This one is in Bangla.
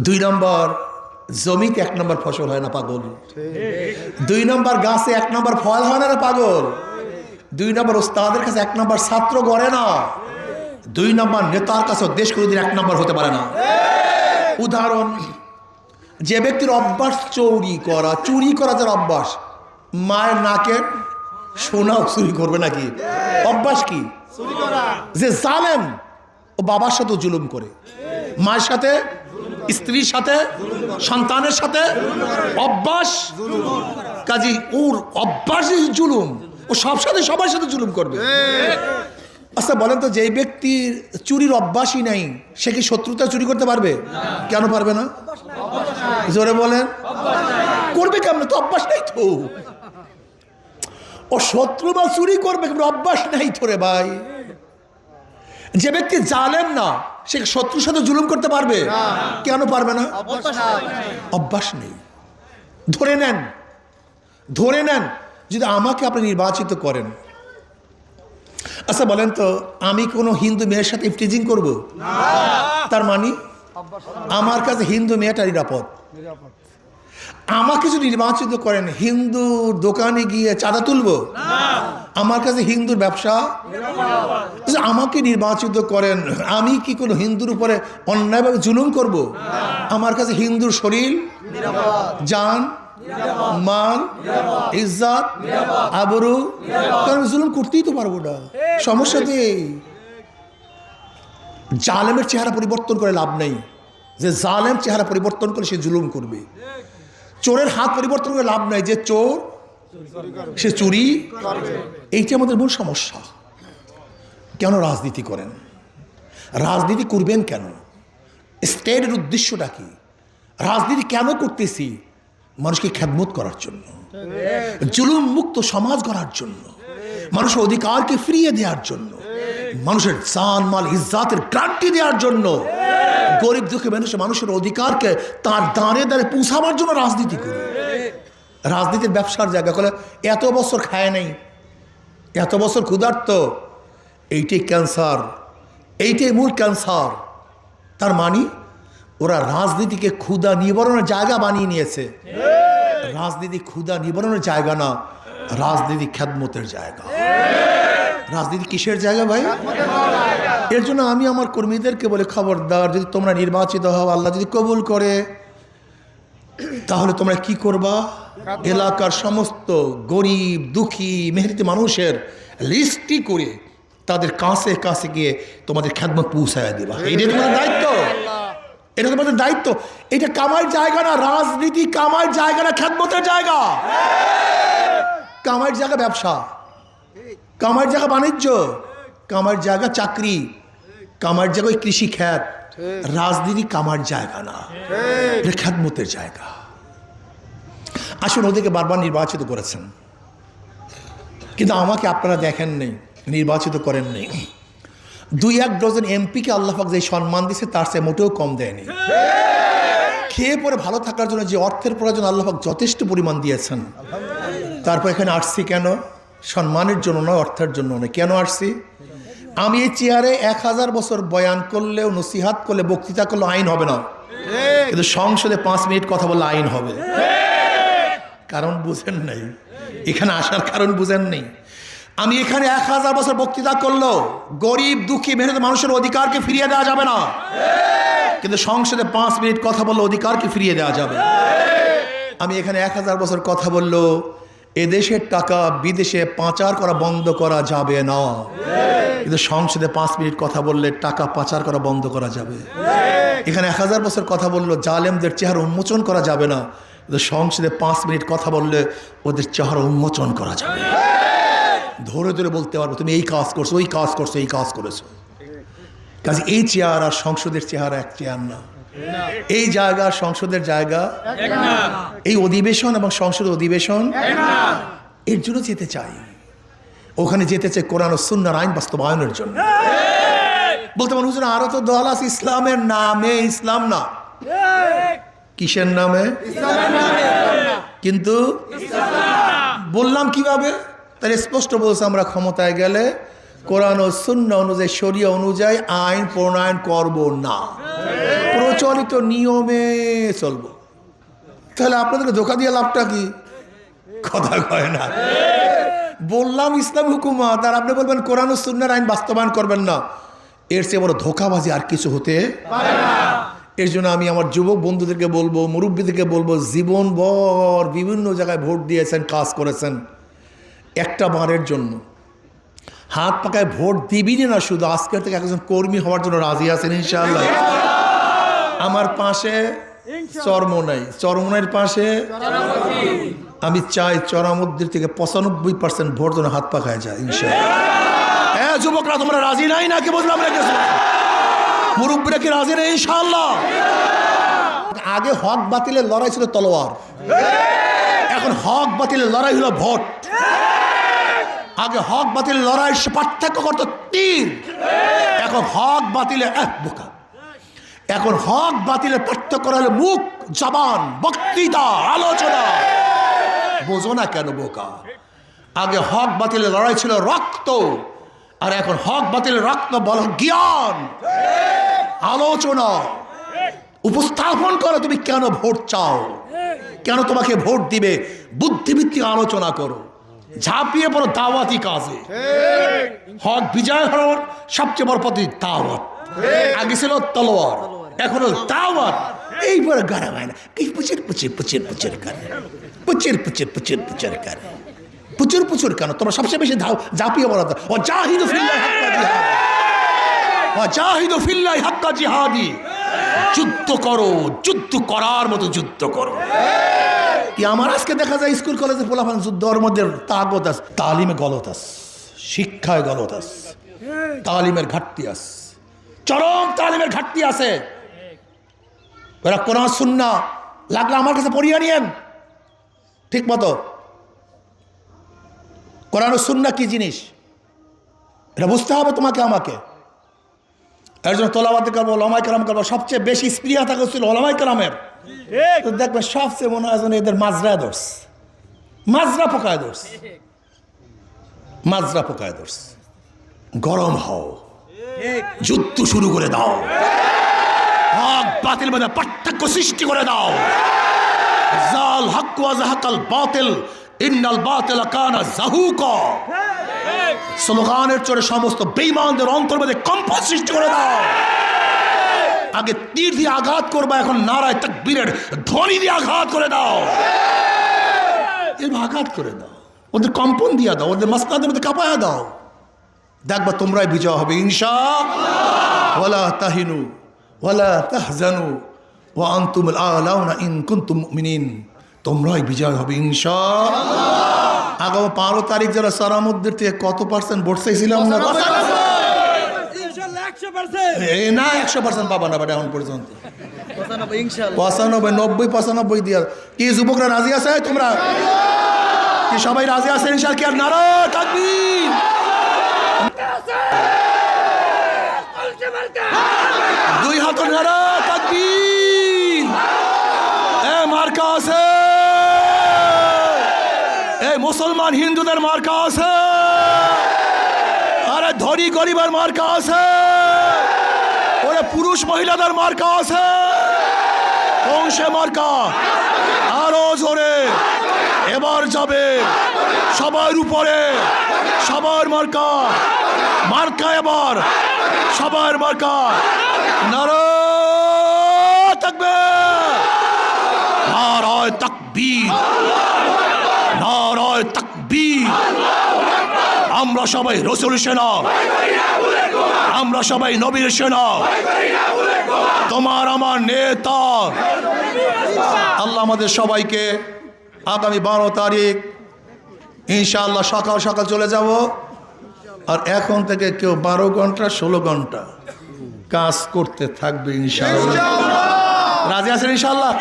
দুই নম্বর জমিতে এক নম্বর ফসল হয় না পাগল। দুই নম্বর গাছে এক নম্বর ফল হয় না রে পাগল। দুই নম্বর ওস্তাদের কাছে এক নম্বর ছাত্র গড়ে না। দুই নম্বর নেতার কাছে দেশ কোনোদিন এক নম্বর হতে পারে না। উদাহরণ, যে ব্যক্তির অভ্যাস চুরি করা যার অভ্যাস, মায়ের নাকের সোনাও চুরি করবে নাকি? অভ্যাস কি? যে জালেম, ও বাবার সাথে জুলুম করে, মায়ের সাথে, স্ত্রীর সাথে, সন্তানের সাথে অভ্যাস। কাজী ওর অভ্যাসই জুলুম, ও সবার সাথে জুলুম করবে। আচ্ছা বলেন তো, যে ব্যক্তির চুরির অভ্যাসই নাই, সে কি শত্রুতা চুরি করতে পারবে? কেন পারবে না? জোরে বলেন। করবে কেমন? তো অভ্যাস নাই তো। ও শত্রু বা চুরি করবে, কিন্তু অভ্যাস নাই তো রে ভাই। যে ব্যক্তি জালেম না, সে শত্রুর সাথে জুলুম করতে পারবে? কেন পারবে না? অভ্যাস নেই। ধরে নেন যদি আমাকে আপনি নির্বাচিত করেন, আচ্ছা বলেন তো, আমি কোনো হিন্দু মেয়ের সাথে ইফটিজিং করব? তার মানে আমার কাছে হিন্দু মেয়েটা নিরাপদ। আমাকে যদি নির্বাচিত করেন, হিন্দু দোকানে গিয়ে চাঁদা তুলবো? আমার কাছে হিন্দুর ব্যবসা। আমাকে নির্বাচিত করেন, আমি কি কোনো হিন্দুর উপরে অন্যায়ভাবে জুলুম করব? আমার কাছে হিন্দুর শরীর, জান, মাল, ইজ্জত, আবরু, কারণ জুলুম করতেই তো পারবো না। সমস্যা নেই। জালেমের চেহারা পরিবর্তন করে লাভ নেই। যে জালেম চেহারা পরিবর্তন করে সে জুলুম করবে। চোরের হাত পরিবর্তন করে লাভ নাই, যে চোর সে চুরি। এইটা আমাদের মূল সমস্যা। কেন রাজনীতি করেন? রাজনীতি করবেন কেন? স্টেটের উদ্দেশ্যটা কি? রাজনীতি কেন করতেছি? মানুষকে খেদমত করার জন্য, জুলুম মুক্ত সমাজ গড়ার জন্য, মানুষের অধিকারকে ফিরিয়ে দেওয়ার জন্য, মানুষের জান মাল ইজ্জাতের গ্যারান্টি দেওয়ার জন্য, গরিব দুঃখী মানুষের অধিকারকে তার দাঁড়ে পৌঁছাবার জন্য রাজনীতি করি। রাজনীতির ব্যবসার জায়গা করে এত বছর খায় নাই, এত বছর ক্ষুধার্ত, এইটাই ক্যান্সার, এইটাই মূল ক্যান্সার। তার মানে ওরা রাজনীতিকে ক্ষুধা নিবারণের জায়গা বানিয়ে নিয়েছে। রাজনীতি ক্ষুধা নিবারণের জায়গা না, রাজনীতি খেদমতের জায়গা। রাজনীতি কিসের জায়গা ভাই? এর জন্য আমি আমার কর্মীদেরকে বলে, খবরদার, যদি তোমরা নির্বাচিত হও, আল্লাহ যদি কবুল করে, তাহলে তোমরা কি করবা? এলাকার সমস্ত গরিব দুঃখী মেহনতি মানুষের লিস্টি করে তাদের কাছে কাছে গিয়ে তোমাদের খেদমত পৌঁছায় দিবা। এইটা তোমাদের দায়িত্ব, এটা তোমাদের দায়িত্ব। এটা কামাই জায়গা না, রাজনীতি কামাই জায়গা না, খেদমতের জায়গা। কামাইয়ের জায়গা ব্যবসা, কামাইয়ের জায়গা বাণিজ্য, কামাইয়ের জায়গা চাকরি, কামাইয়ের জায়গা কৃষি ক্ষেত। রাজনীতি কামার জায়গা না, এটা খেদমতের জায়গা। আসুন, ওদেরকে বারবার নির্বাচিত করেছেন, কিন্তু আমাকে আপনারা দেখেন নেই, নির্বাচিত করেন নেই। 2-1 ডজন এমপিকে আল্লাহ পাক যে সম্মান দিয়েছে, তার চেয়ে মোটেও কম দেয়নি। খেয়ে পরে ভালো থাকার জন্য যে অর্থের প্রয়োজন আল্লাহ পাক যথেষ্ট পরিমাণ দিয়েছেন। তারপর এখানে আসছি কেন? সম্মানের জন্য নয়, অর্থের জন্য নয়। কেন আসছি? আমি এই চেয়ারে 1000 বছর বয়ান করলেও, নসিহাত করলে, বক্তৃতা করলে আইন হবে না, কিন্তু সংসদে 5 মিনিট কথা বললে আইন হবে। কারণ বুঝেন নাই, এখানে আসার কারণ বুঝেন নেই। আমি এখানে 1000 বছর বক্তৃতা করলেও গরিব দুঃখী মেহনতি মানুষের অধিকারকে ফিরিয়ে দেওয়া যাবে না, কিন্তু সংসদে 5 মিনিট কথা বললে অধিকারকে ফিরিয়ে দেওয়া যাবে। আমি এখানে 1000 বছর কথা বললেও এদেশের টাকা বিদেশে পাচার করা বন্ধ করা যাবে না, কিন্তু সংসদে 5 মিনিট কথা বললে টাকা পাচার করা বন্ধ করা যাবে। এখানে 1000 বছর কথা বললো জালেমদের চেহারা উন্মোচন করা যাবে না, কিন্তু সংসদে 5 মিনিট কথা বললে ওদের চেহারা উন্মোচন করা যাবে। ধরে ধরে বলতে পারবো, তুমি এই কাজ করছো, ওই কাজ করছো, এই কাজ করেছো। কাজে এই চেয়ার আর সংসদের চেহারা এক চেয়ার না। এই জায়গা সংসদের জায়গা, এই অধিবেশন এবং সংসদের অধিবেশন এর জন্য যেতে চাই। ওখানে যেতে চাই কোরআন ও সুন্নাহর আইন বাস্তবায়নের জন্য। বলতে পারেন, হুজুর আরো তো দল আছে ইসলামের নামে, ইসলাম না। কিসের নামে? কিন্তু বললাম কিভাবে? তার স্পষ্ট বলছে, আমরা ক্ষমতায় গেলে কোরআন ও সুন্নাহ অনুযায়ী, শরিয়া অনুযায়ী আইন প্রণয়ন করব না। প্রচলিত নিয়মে চলবো। তাহলে আপনাদেরকে ধোকা দিয়ে লাভটা কি? কথা কয় না। বললাম ইসলাম হুকুমত, আর আপনি বলবেন কোরআন ও সুন্নাহর আইন বাস্তবায়ন করবেন না। এর চেয়ে বড় ধোকাবাজি আর কিছু হতে পারে না। এর জন্য আমি আমার যুবক বন্ধুদেরকে বলবো, মুরব্বীদেরকে বলবো, জীবনভর বিভিন্ন জায়গায় ভোট দিয়েছেন, কাজ করেছেন, একটা বারের জন্য হাত পাকায় ভোট দিবিনি না, শুধু আজকের থেকে একজন কর্মী হওয়ার জন্য রাজি আছেন ইনশাআল্লাহ? আমার পাশে চরমোনাই, চরমোনাইয়ের পাশে আমি চাই চরামুদ্দির থেকে 95% ভোট যেন হাত পাকায় যায় ইনশাআল্লাহ। হ্যাঁ যুবকরা, তোমরা রাজি নাই নাকি? বুঝলাম না কিছু। মুরব্বীরা কি রাজি নেই ইনশাআল্লাহ? আগে হক বাতিলের লড়াই ছিল তলোয়ার, এখন হক বাতিলের লড়াই হলো ভোট। আগে হক বাতিলের লড়াই পার্থক্য করতো তীর, এখন হক বাতিলে বোকা। এখন হক বাতিলের পার্থক্য হলো মুখ, জবান, বক্তৃতা, আলোচনা। বোঝো না কেন বোকা? আগে হক বাতিলের লড়াই ছিল রক্ত, আর এখন হক বাতিলের রক্ত বল জ্ঞান, আলোচনা। উপস্থাপন করো তুমি কেন ভোট চাও, কেন তোমাকে ভোট দিবে, বুদ্ধিভিত্তিক আলোচনা করো, ঝাঁপিয়ে পড়ো দাওয়াতি কাজে। হক বিজয় হওয়ার সবচেয়ে বড় পদ্ধতি দাওয়াত। আগে ছিল তলোয়ার, এখন দাওয়াত। এইবারে গাড়া হয় না, পুচির পুচির পুচির পুচির করে, পুচির পুচির পুচির পুচির করে, পুচুর পুচুর কেন? তোমরা সবচেয়ে বেশি ঝাঁপিয়ে পড়ো। ও জাহিদু ফিল্লাহি হাক্কা জিহাদ, ও জাহিদু ফিল্লাহি হাক্কা জিহাদি। যুদ্ধ করো, যুদ্ধ করার মতো যুদ্ধ করো। কি আমার আজকে দেখা যায় স্কুল কলেজে পোলাপান যুদ্ধের মধ্যে তাগত আছে, তালিমে গলত আছে, শিক্ষায় গলত আছে, তালিমের ঘাটতি আছে, চরম তালিমের ঘাটতি আছে। ওরা কোরআন সুন্নাহ লাগলে আমার কাছে পড়িয়ে নিয়েন ঠিক মতো। কোরআন সুন্নাহ কি জিনিস এটা বুঝতে হবে তোমাকে আমাকে। এর জন্য তোলাবাদ করবো, ওলামায়ে কেরাম করবো। সবচেয়ে বেশি স্পৃহা থাকে ছিল ওলামায়ে কেরামের। তো দেখবেন সবচেয়ে মনে হয় যেন এদের মাজরা দোষ, মাজরা পোকায় দোষ, মাজরা পোকায় দোষ। গরম হও, যুদ্ধ শুরু করে দাও, হক বাতিল মধ্যে পার্থক্য সৃষ্টি করে দাও। জাল হক ওয়া যাহাকাল বাতিল ইন্নাল বাতিলা কানা যাহুকা। স্লোগানের চড়ে সমস্ত বেঈমানদের অন্তর মধ্যে কম্পন সৃষ্টি করে দাও। আগে তীর দিয়ে আঘাত করবা, এখন নারায় তাকবীরের ধ্বনি দিয়ে আঘাত করে দাও। এর আঘাত করে দাও, ওদের কম্পন দিয়ে দাও, ওদের মাসনাদের মধ্যে কাঁপায়া দাও। দেখবা তোমরাই বিজয় হবে ইনশাআল্লাহ। ওয়ালা তাহিনু ওয়ালা তাহজানু ওয়া আনতুমুল আলাউনা ইন কুনতুম মুমিনিন। তোমরাই বিজয় হবে ইনশাআল্লাহ। আগামী 15 তারিখ যারা সরামুদ্দির থেকে কত পার্সেন্ট ভোট চাইছিলাম না? না 100% পাবা না বাট এখন পর্যন্ত 95 দিয়া। কি যুবকরা রাজি আছে? তোমরা কি সবাই রাজি আছেন ইনশাআল্লাহ? কি আর নারা তাকবীর, দুই হাত নারা তাকবীর। এ মার্কা আছে, এই মুসলমান হিন্দুদের মার্কা আছে, আরে ধনী গরিবের মার্কা আছে, ওরে পুরুষ মহিলাদের মার্কা আছে। অংশে মার্কা আরো জোরে এবার যাবে সবার উপরে, সবার মার্কা, মার্কা এবার সবার মার্কা। নারা তাকবীর, নারায়ে তাকবীর, নারায়ে তাকবীর। আমরা সবাই রাসূল সেনা, আমরা সবাই নবীর সেনা, তোমার আমার নেতা। আল্লাহ আমাদের সবাইকে আগামী 12 তারিখ ইনশাআল্লাহ সকাল সকাল চলে যাব। আর এখন থেকে কেউ 12 ঘন্টা 16 ঘন্টা কাজ করতে থাকবে ইনশাআল্লাহ। রাজি আছেন ইনশাআল্লাহ?